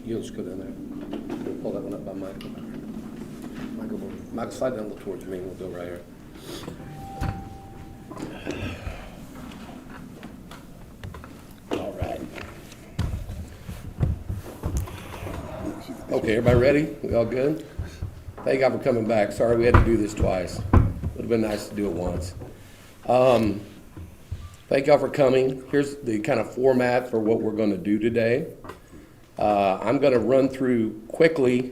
You'll just go down there. We'll pull that one up by Michael. Michael, slide down a little towards me and we'll go right here. All right. Okay, everybody ready? We all good? Thank God for coming back. Sorry we had to do this twice. Would have been nice to do it once. Thank y'all for coming. Here's the kind of format for what we're going to do today. I'm going to run through quickly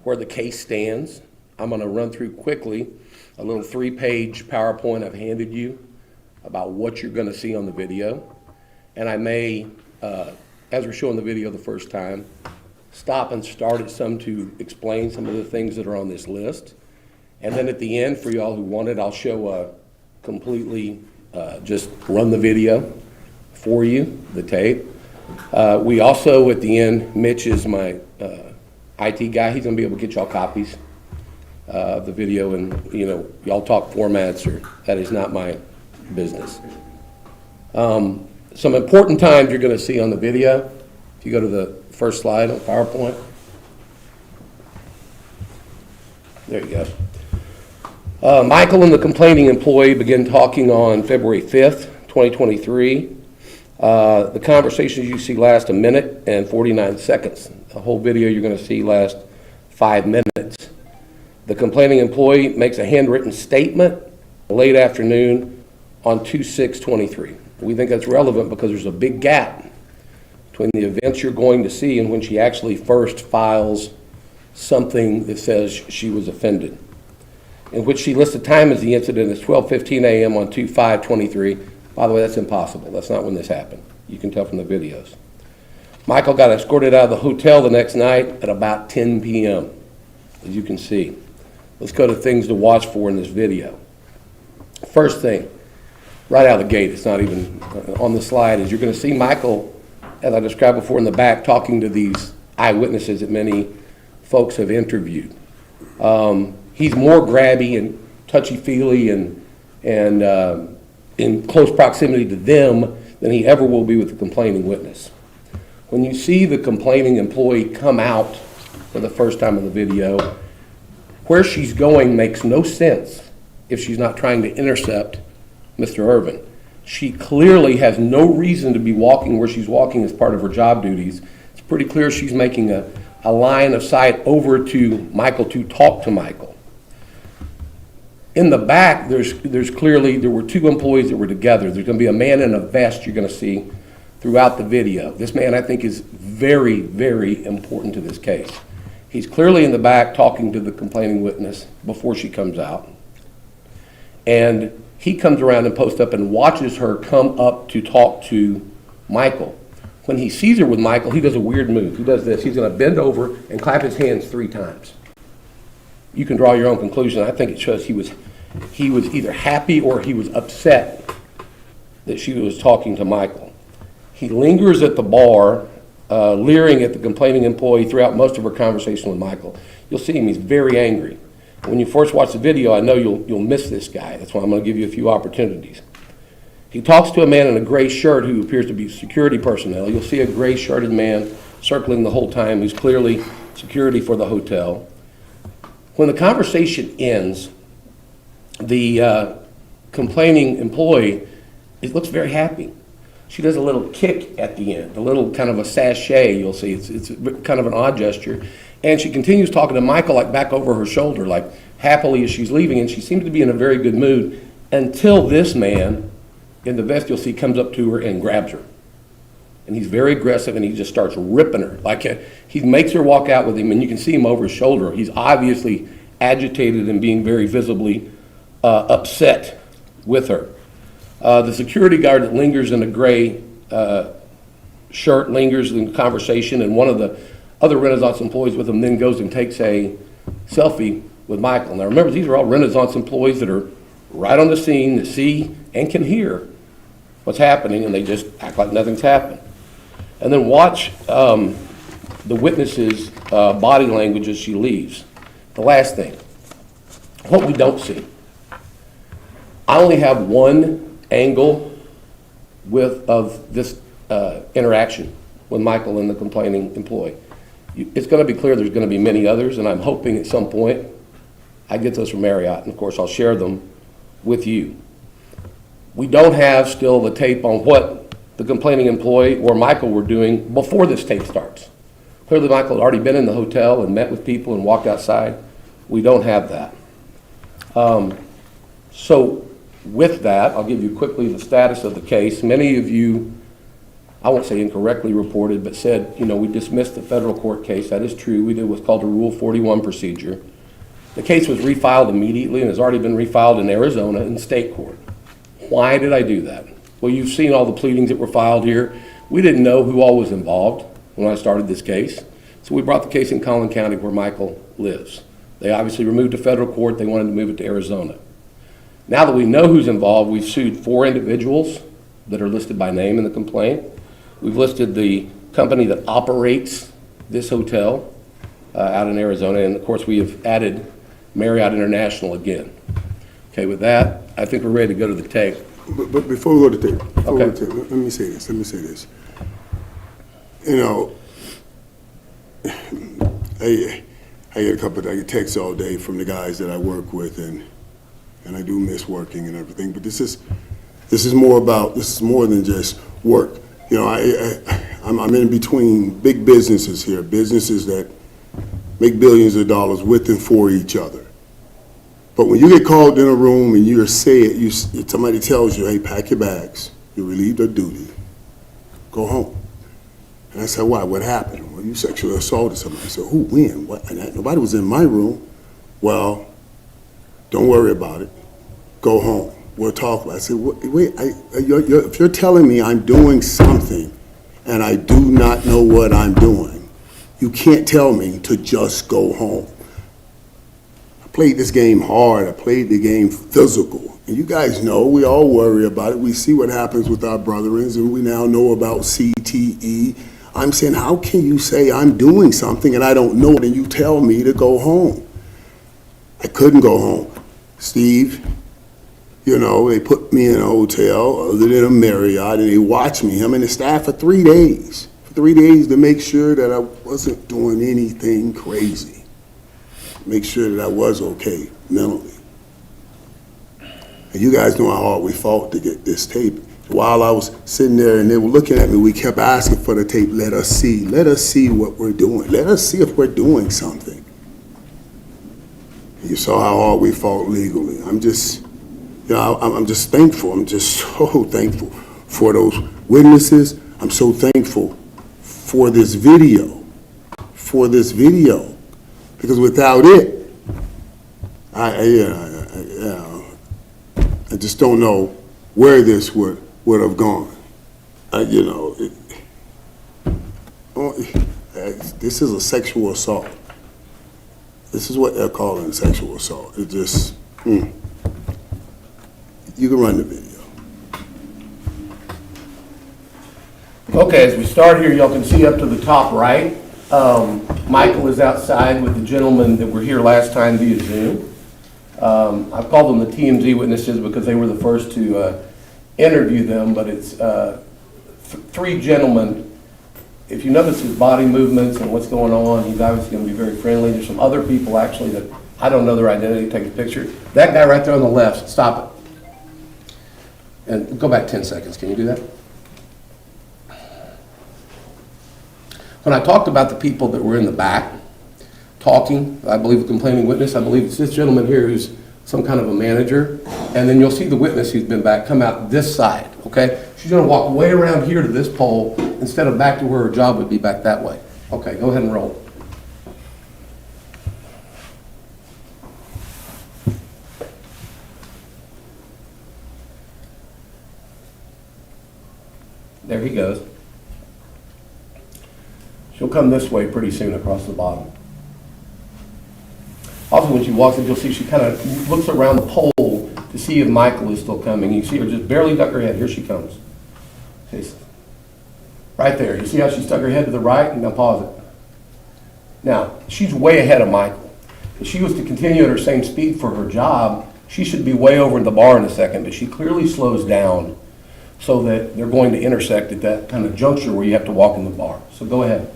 where the case stands. I'm going to run through quickly a little 3-page PowerPoint I've handed you about what you're going to see on the video. And I may, as we're showing the video the first time, stop and start at some to explain some of the things that are on this list. And then at the end, for y'all who want it, I'll show a completely, just run the video for you, the tape. We also, at the end, Mitch is my IT guy. He's going to be able to get y'all copies of the video, and y'all talk formats, or that is not my business. Some important times you're going to see on the video. If you go to the first slide on PowerPoint. There you go. Michael and the complaining employee began talking on February 5th, 2023. The conversations you see last 1 minute and 49 seconds. The whole video you're going to see last 5 minutes. The complaining employee makes a handwritten statement late afternoon on 2/6/23. We think that's relevant because there's a big gap between the events you're going to see and when she actually first files something that says she was offended, in which she lists the time as the incident as 12:15 a.m. on 2/5/23. By the way, that's impossible. That's not when this happened. You can tell from the videos. Michael got escorted out of the hotel the next night at about 10 p.m., as you can see. Let's go to things to watch for in this video. First thing, right out of the gate, it's not even on the slide, is you're going to see Michael, as I described before, in the back talking to these eyewitnesses that many folks have interviewed. He's more grabby and touchy-feely and in close proximity to them than he ever will be with the complaining witness. When you see the complaining employee come out for the first time in the video, where she's going makes no sense if she's not trying to intercept Mr. Irvin. She clearly has no reason to be walking where she's walking as part of her job duties. It's pretty clear she's making a line of sight over to Michael to talk to Michael. In the back, there's clearly, there were 2 employees that were together. There's going to be a man in a vest you're going to see throughout the video. This man, I think, is very, very important to this case. He's clearly in the back talking to the complaining witness before she comes out. And he comes around and posts up and watches her come up to talk to Michael. When he sees her with Michael, he does a weird move. He does this. He's going to bend over and clap his hands 3 times. You can draw your own conclusion. I think it shows he was either happy or he was upset that she was talking to Michael. He lingers at the bar, leering at the complaining employee throughout most of her conversation with Michael. You'll see him, he's very angry. When you first watch the video, I know you'll miss this guy. That's why I'm going to give you a few opportunities. He talks to a man in a gray shirt who appears to be security personnel. You'll see a gray shirted man circling the whole time who's clearly security for the hotel. When the conversation ends, the complaining employee looks very happy. She does a little kick at the end, a little kind of a sachet, you'll see. It's kind of an odd gesture. And she continues talking to Michael like back over her shoulder, like happily as she's leaving, and she seems to be in a very good mood until this man in the vest, you'll see, comes up to her and grabs her. And he's very aggressive and he just starts ripping her. Like he makes her walk out with him, and you can see him over his shoulder. He's obviously agitated and being very visibly upset with her. The security guard that lingers in a gray shirt lingers in the conversation, and one of the other Renaissance employees with him then goes and takes a selfie with Michael. Now remember, these are all Renaissance employees that are right on the scene, that see and can hear what's happening, and they just act like nothing's happened. And then watch the witness's body language as she leaves. The last thing, what we don't see. I only have one angle of this interaction with Michael and the complaining employee. It's going to be clear there's going to be many others, and I'm hoping at some point I get those from Marriott, and of course I'll share them with you. We don't have still the tape on what the complaining employee or Michael were doing before this tape starts. Clearly Michael had already been in the hotel and met with people and walked outside. We don't have that. So with that, I'll give you quickly the status of the case. Many of you, I won't say incorrectly reported, but said, we dismissed the federal court case. That is true. We did what's called a Rule 41 procedure. The case was refiled immediately and has already been refiled in Arizona in state court. Why did I do that? Well, you've seen all the pleadings that were filed here. We didn't know who all was involved when I started this case. So we brought the case in Collin County where Michael lives. They obviously removed to federal court. They wanted to move it to Arizona. Now that we know who's involved, we've sued 4 individuals that are listed by name in the complaint. We've listed the company that operates this hotel out in Arizona, and of course we have added Marriott International again. Okay, with that, I think we're ready to go to the tape. But before we go to the tape, Okay. let me say this. I get I get texts all day from the guys that I work with, and I do miss working and everything. But this is more than just work. I'm in between big businesses here, businesses that make billions of dollars with and for each other. But when you get called in a room and somebody tells you, hey, pack your bags, you're relieved of duty, go home. And I said, why? What happened? Well, you sexually assaulted somebody. I said, who, when? What? And nobody was in my room. Well, don't worry about it. Go home. We'll talk about it. I said, wait, if you're telling me I'm doing something and I do not know what I'm doing, you can't tell me to just go home. I played this game hard. I played the game physical. And you guys know, we all worry about it. We see what happens with our brethren, and we now know about CTE. I'm saying, how can you say I'm doing something and I don't know it and you tell me to go home? I couldn't go home. Steve, they put me in a hotel other than a Marriott, and they watched me, him and the staff, for 3 days. For 3 days to make sure that I wasn't doing anything crazy. Make sure that I was okay mentally. And you guys know how hard we fought to get this tape. While I was sitting there and they were looking at me, we kept asking for the tape. Let us see what we're doing. Let us see if we're doing something. And you saw how hard we fought legally. I'm just thankful. I'm just so thankful for those witnesses. I'm so thankful for this video. Because without it, I just don't know where this would have gone. This is a sexual assault. This is what they're calling sexual assault. It just, you can run the video. Okay, as we start here, y'all can see up to the top right, Michael is outside with the gentleman that were here last time via Zoom. I've called them the TMZ witnesses because they were the first to interview them, but it's 3 gentlemen. If you notice his body movements and what's going on, he's obviously going to be very friendly. There's some other people actually that I don't know their identity. Take a picture. That guy right there on the left, stop it. And go back 10 seconds. Can you do that? When I talked about the people that were in the back talking, I believe a complaining witness, I believe it's this gentleman here who's some kind of a manager, and then you'll see the witness who's been back come out this side, okay? She's gonna walk way around here to this pole instead of back to where her job would be back that way. Okay, go ahead and roll. There he goes. She'll come this way pretty soon across the bottom. Also, when she walks in, you'll see she kind of looks around the pole to see if Michael is still coming. You see her just barely duck her head. Here she comes. She's right there. You see how she stuck her head to the right? Now pause it. Now, she's way ahead of Michael. If she was to continue at her same speed for her job, she should be way over at the bar in a second, but she clearly slows down so that they're going to intersect at that kind of juncture where you have to walk in the bar. So go ahead.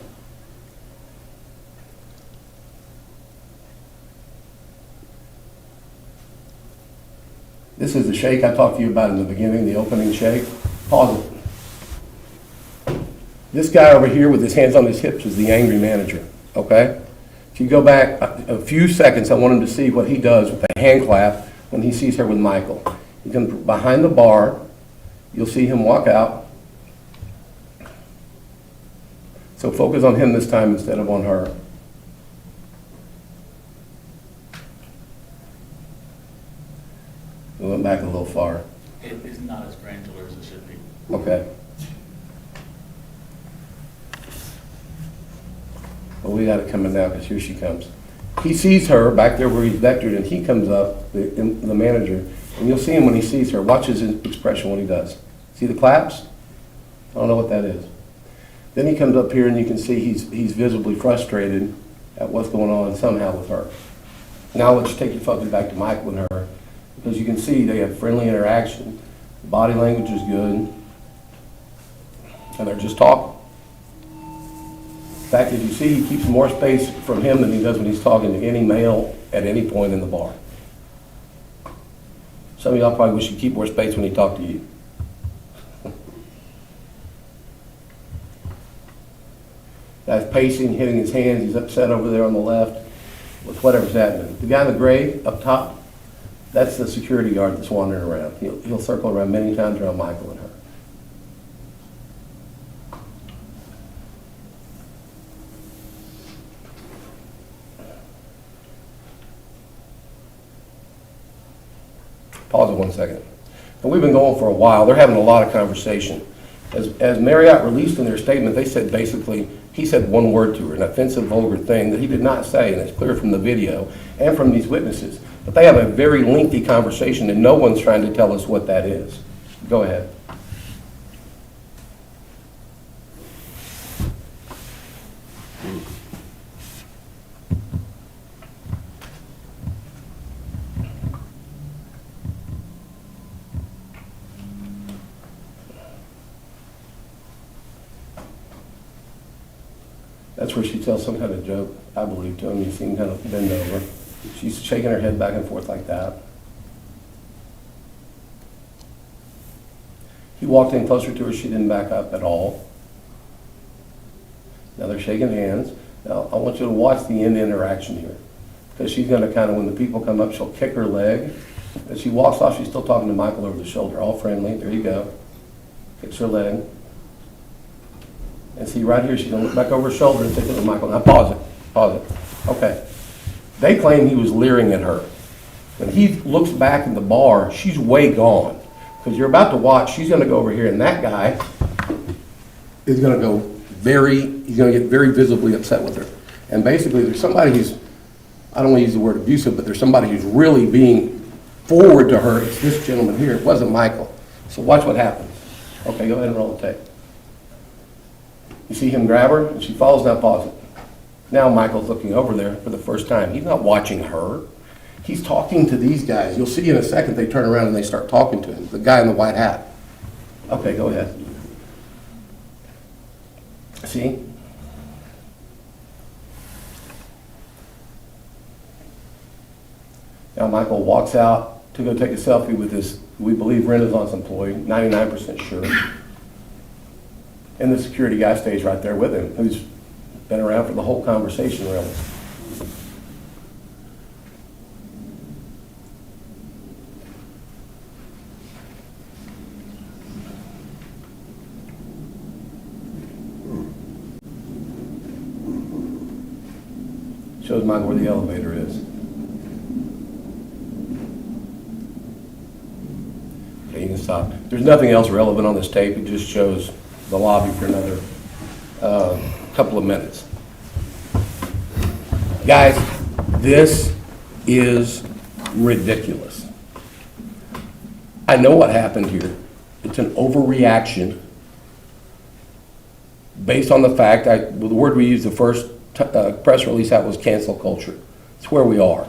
the shake I talked to you about in the beginning, the opening shake. Pause it. This guy over here with his hands on his hips is the angry manager, okay? If you go back a few seconds, I want him to see what he does with a hand clap when he sees her with Michael. He comes behind the bar. You'll see him walk out. So focus on him this time instead of on her. We went back a little far. It's not as granular as it should be. Okay. Well, we got it coming now because here she comes. He sees her back there where he's vectored, and he comes up, the manager, and you'll see him when he sees her. Watch his expression when he does. See the claps? I don't know what that is. Then he comes up here, and you can see he's visibly frustrated at what's going on somehow with her. Now let's take your focus back to Michael and her, because you can see they have friendly interaction. Body language is good, and they're just talking. In fact, as you see, he keeps more space from him than he does when he's talking to any male at any point in the bar. Some of y'all probably wish he'd keep more space when he talked to you. Guy's pacing, hitting his hands. He's upset over there on the left with whatever's happening. The guy in the gray up top, that's the security guard that's wandering around. He'll circle around many times around Michael and her. Pause it 1 second. And we've been going for a while. They're having a lot of conversation. As Marriott released in their statement, they said basically, he said one word to her, an offensive, vulgar thing that he did not say, and it's clear from the video and from these witnesses. But they have a very lengthy conversation, and no one's trying to tell us what that is. Go ahead. That's where she tells some kind of joke, I believe, to him. You see him kind of bend over. She's shaking her head back and forth like that. He walked in closer to her. She didn't back up at all. Now they're shaking hands. Now I want you to watch the end interaction here, because she's going to kind of, when the people come up, she'll kick her leg. As she walks off, she's still talking to Michael over the shoulder, all friendly. There you go. Kicks her leg. And see right here, she's going to look back over her shoulder and say to Michael, now pause it, pause it. Okay. They claim he was leering at her. When he looks back in the bar, she's way gone. Because you're about to watch, she's going to go over here, and that guy is going to go he's going to get very visibly upset with her. And basically, there's somebody who's, I don't want to use the word abusive, but there's somebody who's really being forward to her. It's this gentleman here. It wasn't Michael. So watch what happens. Okay, go ahead and roll the tape. You see him grab her, and she falls. Now pause it. Now Michael's looking over there for the first time. He's not watching her. He's talking to these guys. You'll see in a second they turn around and they start talking to him, the guy in the white hat. Okay, go ahead. See? Now Michael walks out to go take a selfie with this, we believe, Renaissance employee, 99% sure. And the security guy stays right there with him, who's been around for the whole conversation, really. Shows Michael where the elevator is. Okay, you can stop. There's nothing else relevant on this tape. It just shows the lobby for another couple of minutes. Guys, this is ridiculous. I know what happened here. It's an overreaction based on the fact, the word we used the first press release out was cancel culture. It's where we are.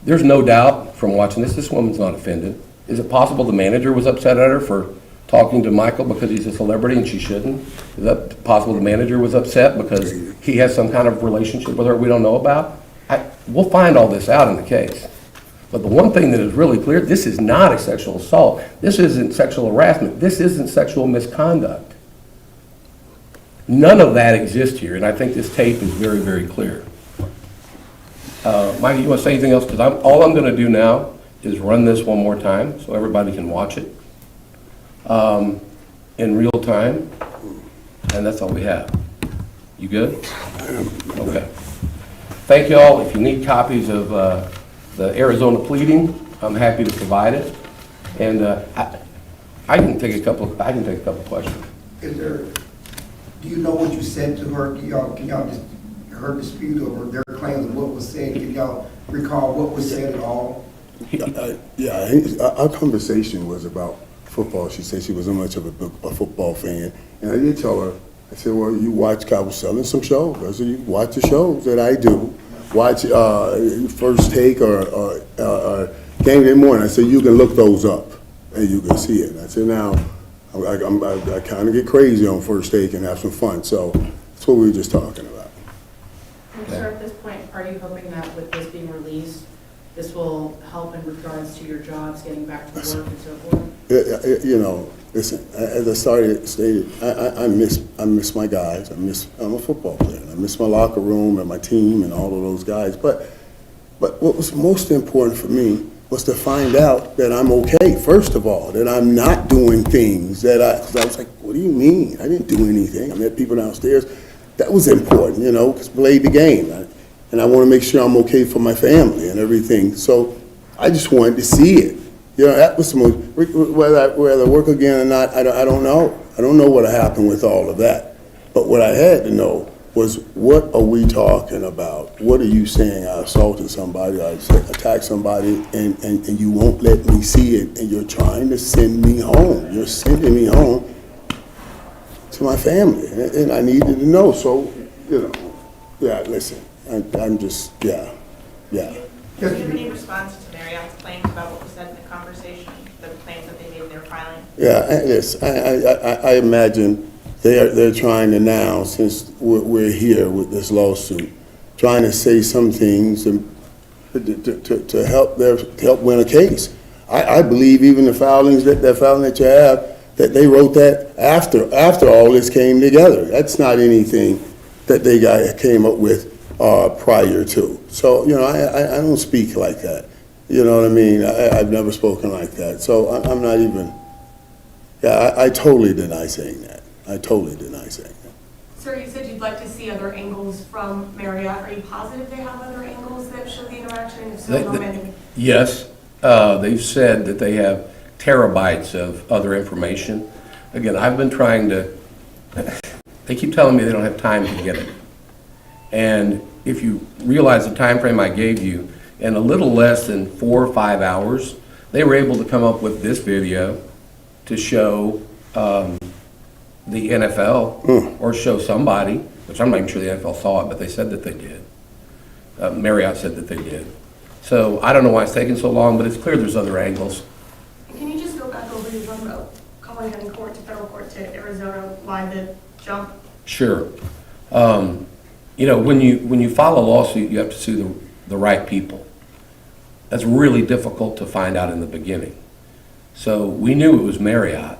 There's no doubt from watching this woman's not offended. Is it possible the manager was upset at her for talking to Michael because he's a celebrity and she shouldn't? Is that possible the manager was upset because he has some kind of relationship with her we don't know about? We'll find all this out in the case. But the one thing that is really clear, this is not a sexual assault. This isn't sexual harassment. This isn't sexual misconduct. None of that exists here, and I think this tape is very, very clear. Mike, you want to say anything else? Because all I'm going to do now is run this one more time so everybody can watch it in real time, and that's all we have. You good? Okay. Thank you all. If you need copies of the Arizona pleading, I'm happy to provide it. And I can take a couple questions. Do you know what you said to her? Can y'all just, her dispute over their claims of what was said, can y'all recall what was said at all? Our conversation was about football. She said she wasn't much of a football fan. And I did tell her, I said, well, you watch Cowboys selling some shows. I said, you watch the shows that I do. Watch First Take or Game Day Morning. I said, you can look those up and you can see it. I said, now, I kind of get crazy on First Take and have some fun. So that's what we were just talking about. And sir, at this point, are you hoping that with this being released, this will help in regards to your jobs, getting back to work and so forth? You know, listen, as I stated, I miss my guys. I'm a football player. I miss my locker room and my team and all of those guys. But what was most important for me was to find out that I'm okay, first of all, that I'm not doing things because I was like, what do you mean? I didn't do anything. I met people downstairs. That was important, you know, because played the game. And I want to make sure I'm okay for my family and everything. So I just wanted to see it. You know, that was the most, whether I work again or not, I don't know. I don't know what happened with all of that. But what I had to know was, what are we talking about? What are you saying? I assaulted somebody, I attacked somebody, and you won't let me see it, and you're trying to send me home. You're sending me home to my family, and I needed to know. So, you know, yeah, listen, I'm just, yeah. Do you have any response to Marriott's claims about what was said in the conversation, the claims that they made in their filing? Yeah, yes, I imagine they're trying to now, since we're here with this lawsuit, trying to say some things to help win a case. I believe even the filing that you have, that they wrote that after all this came together. That's not anything that they came up with prior to. So, you know, I don't speak like that. You know what I mean? I've never spoken like that. So I'm not even, I totally deny saying that. I totally deny saying that. Sir, you said you'd like to see other angles from Marriott. Are you positive they have other angles that show the interaction? If so, how many? Yes, they've said that they have terabytes of other information. Again, I've been trying to, they keep telling me they don't have time to get it. And if you realize the time frame I gave you, in a little less than 4 or 5 hours, they were able to come up with this video to show the NFL or show somebody, which I'm not even sure the NFL saw it, but they said that they did. Marriott said that they did. So I don't know why it's taking so long, but it's clear there's other angles. Can you just go back over your talking about calling in court to federal court to Arizona, why the jump? Sure. You know, when you file a lawsuit, you have to sue the right people. That's really difficult to find out in the beginning. So we knew it was Marriott.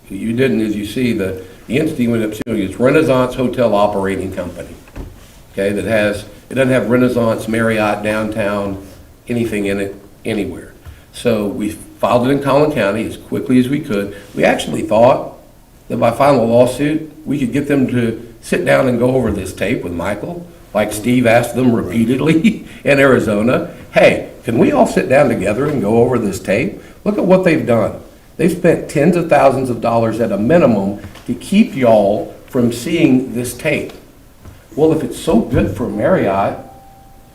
You didn't, as you see, the entity we ended up suing is Renaissance Hotel Operating Company. Okay, it doesn't have Renaissance, Marriott, downtown, anything in it, anywhere. So we filed it in Collin County as quickly as we could. We actually thought that by filing a lawsuit, we could get them to sit down and go over this tape with Michael, like Steve asked them repeatedly in Arizona. Hey, can we all sit down together and go over this tape? Look at what they've done. They've spent tens of thousands of dollars at a minimum to keep y'all from seeing this tape. Well, if it's so good for Marriott,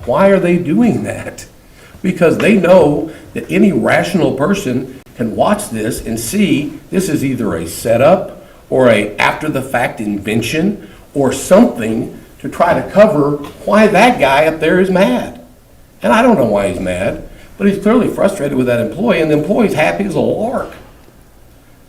why are they doing that? Because they know that any rational person can watch this and see this is either a setup or a after-the-fact invention or something to try to cover why that guy up there is mad. And I don't know why he's mad, but he's clearly frustrated with that employee, and the employee's happy as a lark.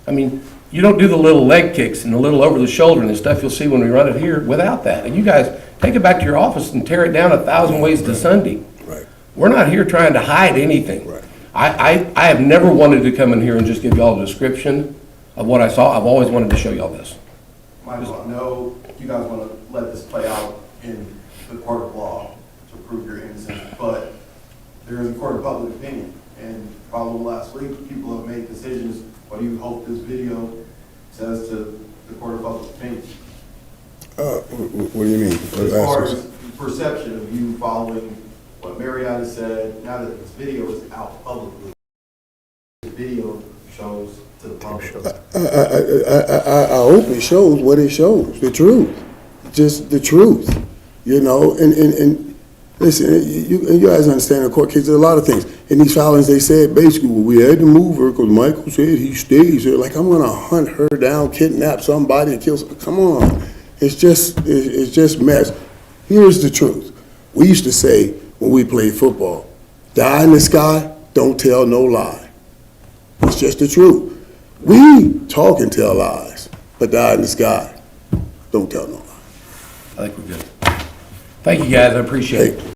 I mean, you don't do the little leg kicks and the little over the shoulder and the stuff you'll see when we run it here without that. And you guys take it back to your office and tear it down 1,000 ways to Sunday. Right. We're not here trying to hide anything. Right. I have never wanted to come in here and just give y'all a description of what I saw. I've always wanted to show y'all this. Michael, I know you guys want to let this play out in the court of law to prove your innocence, but there is a court of public opinion. And probably last week, people have made decisions. What do you hope this video says to the court of public opinion? What do you mean? As far as the perception of you following what Marriott has said, now that this video is out publicly, the video shows to the public. I hope it shows what it shows, the truth, just the truth, you know, and listen, you guys understand the court case, there's a lot of things. In these filings, they said basically, well, we had to move her because Michael said he stays here. Like, I'm gonna hunt her down, kidnap somebody and kill somebody. Come on, it's just mess. Here's the truth. We used to say when we played football, die in the sky, don't tell no lie. It's just the truth. We talk and tell lies, but die in the sky, don't tell no lie. I think we're good. Thank you, guys. I appreciate it.